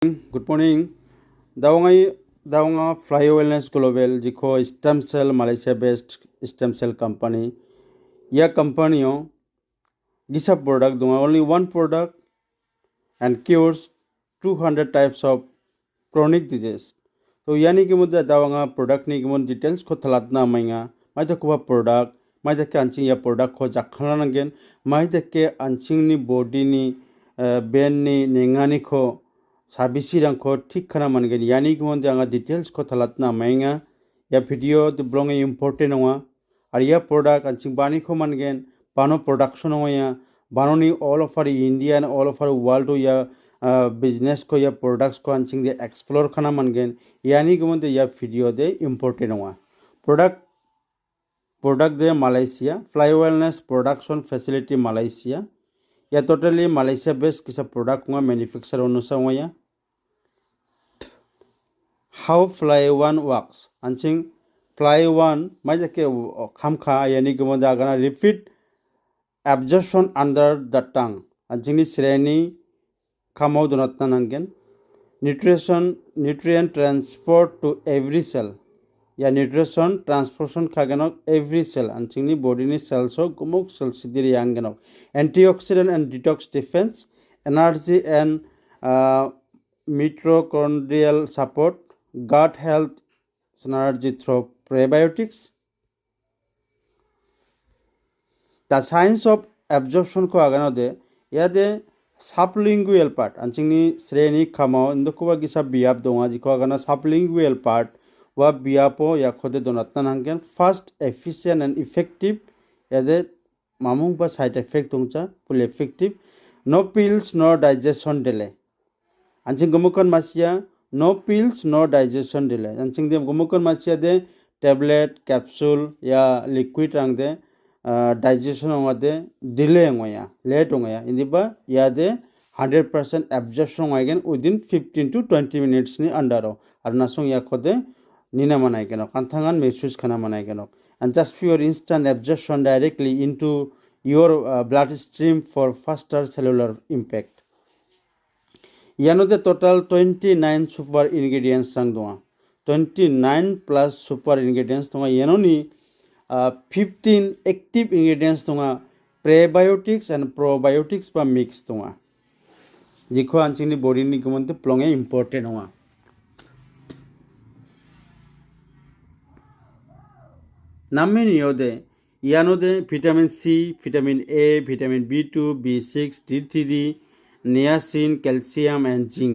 Good morning. Dawnga Fly Wellness Global jiko stem cell Malaysia based stem cell company. Ya company o gisa product dunga only one product and cures 200 types of chronic disease. So yani ki mudda dawnga product ni kimon details ko thalatna mainga. Mai ta kuba product mai ta ke anching ya product ko jakhala nangen mai ta ke anching ni body ni ben ni nengani ko sabisirangko ठीक खाना मोनगोन यानी गुबुन आंहा details को थालातना मायङा या video blog important नङा आरो या प्रोडक्ट आंसिं बानिखौ मोनगोन बानो प्रोडक्शन नङा बानोनि all over India and all over world या बिजनेस को या प्रोडक्ट्स को आंसिं दे एक्सप्लोर खाना मोनगोन यानी गुबुन या भिडियो दे इम्पोर्टेंट नङा प्रोडक्ट दे Malaysia fly wellness production facility Malaysia या टोटली मालयेशिया बेस्ड किसा प्रोडक्ट को मैन्युफैक्चर अनुसार How Fly One works. Anjing Fly One, maja ke khamkha yani gumo jagana repeat absorption under the tongue. Anjing ni sireni khamau donatna nangen. Nutrient transport to every cell. Ya nutrition transportation kaganok every cell. Anjing ni body ni cells ho gumuk cell sidiri yanganok. Antioxidant and detox defense, energy and mitochondrial support. Gut health synergy through prebiotics. The science of absorption ko agano de yade sublingual part anchingni sreni khamo indokuba gisa biap donga jiko agana sublingual part wa biapo yakhode donatna hangen fast efficient and effective yade mamung ba side effect dongcha full effective no pills no digestion delay anching gumukon masia no pills, no digestion delay. Anjing dem gumukon masya de tablet, capsule ya liquid rang de digestion onga de delay ngoya, late ngoya. Indi ba ya de 100% absorption ngoya within 15 to 20 minutes ni andaro. Arnasong ya kode nina manai kenok. Anthangan mechus khana manai kenok. And just for your instant absorption directly into your bloodstream for faster cellular impact. Yanode total 29 super ingredients rang donga 29 plus super ingredients donga yanoni 15 active ingredients donga prebiotics and probiotics ba mix donga jiko anchingni body ni gumonte plonge important donga namme yode yanode vitamin C, vitamin A, vitamin B2, B6, D3, niacin, calcium and zinc.